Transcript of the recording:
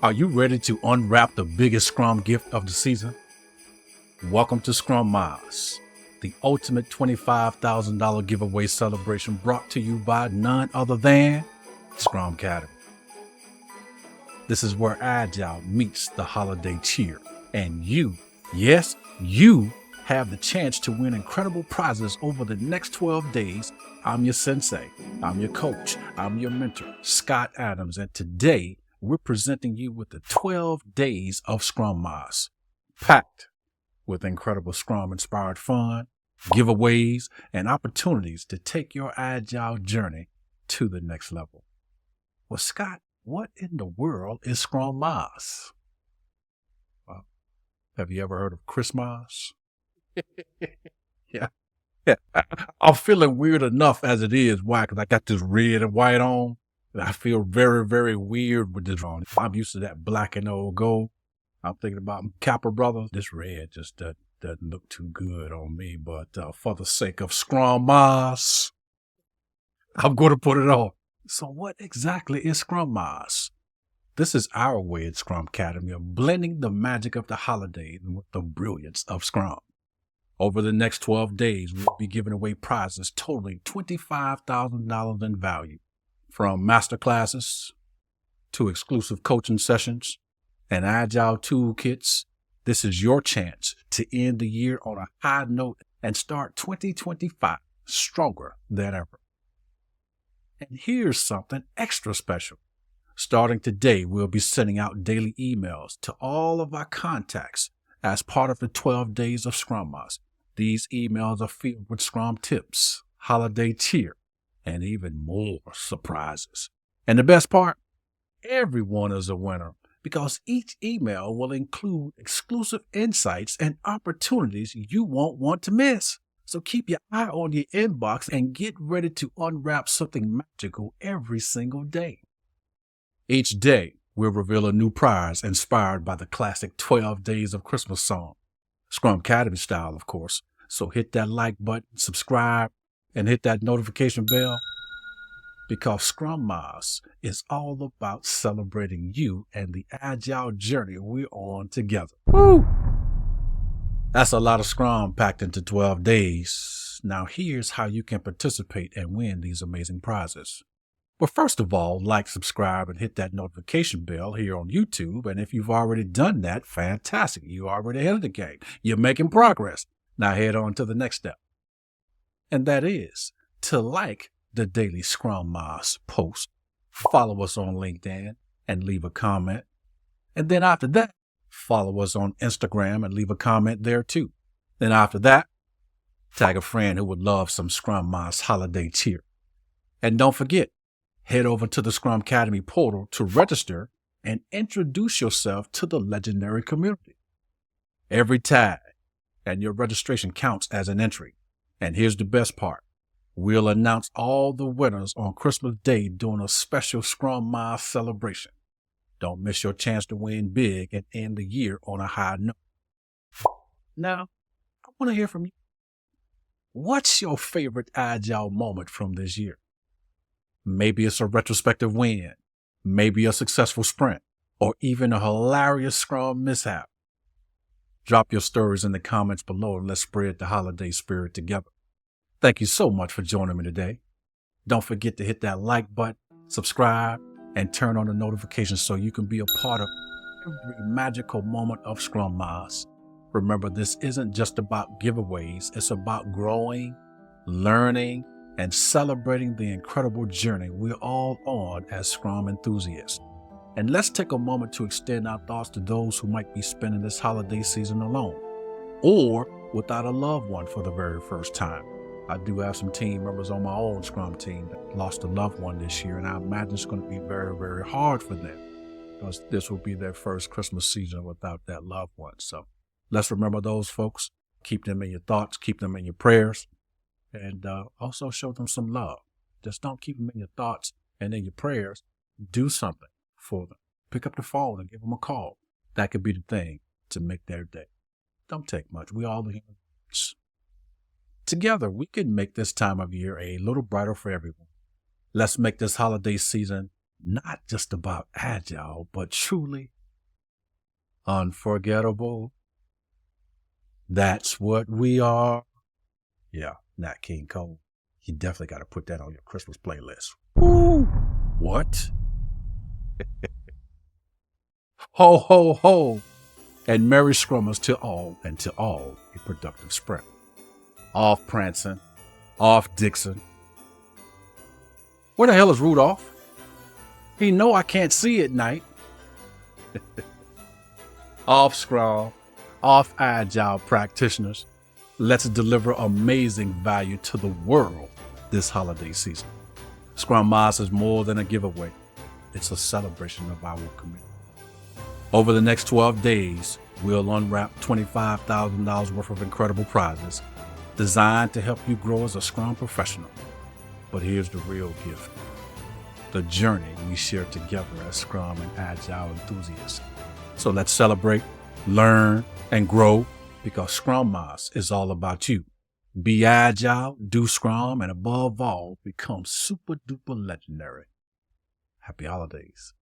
Are you ready to unwrap the biggest Scrum gift of the season? Welcome to SCRUMmas, the ultimate $25,000 giveaway celebration brought to you by none other than Scrum Academy. This is where Agile meets the holiday cheer, and you, yes, you have the chance to win incredible prizes over the next 12 days. I'm your sensei, I'm your coach, I'm your mentor, Scott Adams, and today we're presenting you with the 12 days of SCRUMmas, packed with incredible Scrum-inspired fun, giveaways, and opportunities to take your Agile journey to the next level. Well, Scott, what in the world is SCRUMmas? Well, have you ever heard of Christmas? Yeah. I'm feeling weird enough as it is. Why? Because I got this red and white on. I feel very, very weird with this on. I'm used to that black and old gold. I'm thinking about Kappa Brothers. This red just doesn't look too good on me. But for the sake of SCRUMmas, I'm going to put it on. So what exactly is SCRUMmas? This is our way at Scrum Academy of blending the magic of the holidays with the brilliance of Scrum. Over the next 12 days, we'll be giving away prizes totaling $25,000 in value. From Masterclasses to exclusive coaching sessions and Agile Toolkits, this is your chance to end the year on a high note and start 2025 stronger than ever. And here's something extra special. Starting today, we'll be sending out daily emails to all of our contacts as part of the 12 days of SCRUMmas. These emails are filled with Scrum tips, holiday cheer, and even more surprises. And the best part, everyone is a winner because each email will include exclusive insights and opportunities you won't want to miss. So keep your eye on your inbox and get ready to unwrap something magical every single day. Each day, we'll reveal a new prize inspired by the classic 12 Days of Christmas song, Scrum Academy style, of course. So hit that like button, subscribe, and hit that notification bell, because SCRUMmas is all about celebrating you and the Agile journey we're on together. Woo! That's a lot of Scrum packed into 12 days. Now here's how you can participate and win these amazing prizes. Well, first of all, like, subscribe, and hit that notification bell here on YouTube. And if you've already done that, fantastic. You're already ahead of the game. You're making progress. Now head on to the next step. And that is to like the daily SCRUMmas post, follow us on LinkedIn, and leave a comment. And then after that, follow us on Instagram and leave a comment there too. Then after that, tag a friend who would love some SCRUMmas holiday cheer. And don't forget, head over to the Scrum Academy portal to register and introduce yourself to the legendary community. Every tag and your registration counts as an entry. And here's the best part. We'll announce all the winners on Christmas Day during a special SCRUMmas celebration. Don't miss your chance to win big and end the year on a high note. Now, I want to hear from you. What's your favorite Agile moment from this year? Maybe it's a retrospective win, maybe a successful sprint, or even a hilarious Scrum mishap. Drop your stories in the comments below and let's spread the holiday spirit together. Thank you so much for joining me today. Don't forget to hit that like button, subscribe, and turn on the notifications so you can be a part of every magical moment of SCRUMmas. Remember, this isn't just about giveaways. It's about growing, learning, and celebrating the incredible journey we're all on as Scrum enthusiasts. And let's take a moment to extend our thoughts to those who might be spending this holiday season alone or without a loved one for the very first time. I do have some team members on my own Scrum team that lost a loved one this year, and I imagine it's going to be very, very hard for them because this will be their first Christmas season without that loved one. So let's remember those folks. Keep them in your thoughts, keep them in your prayers, and also show them some love. Just don't keep them in your thoughts and in your prayers. Do something for them. Pick up the phone and give them a call. That could be the thing to make their day. Don't take much. We all here. Together, we can make this time of year a little brighter for everyone. Let's make this holiday season not just about agile, but truly unforgettable. That's what we are. Yeah, Nat King Cole. You definitely got to put that on your Christmas playlist. Woo! What? Ho, ho, ho. And Merry Scrummers to all, and to all a productive sprint. Off Prancing, off Dixon. Where the hell is Rudolph? He know I can't see at night. Off Scrum, off Agile practitioners. Let's deliver amazing value to the world this holiday season. SCRUMmas is more than a giveaway. It's a celebration of our community. Over the next 12 days, we'll unwrap $25,000 worth of incredible prizes designed to help you grow as a Scrum professional. But here's the real gift: the journey we share together as Scrum and Agile enthusiasts. So let's celebrate, learn, and grow, because SCRUMmas is all about you. Be agile, do Scrum, and above all, become super duper legendary. Happy holidays.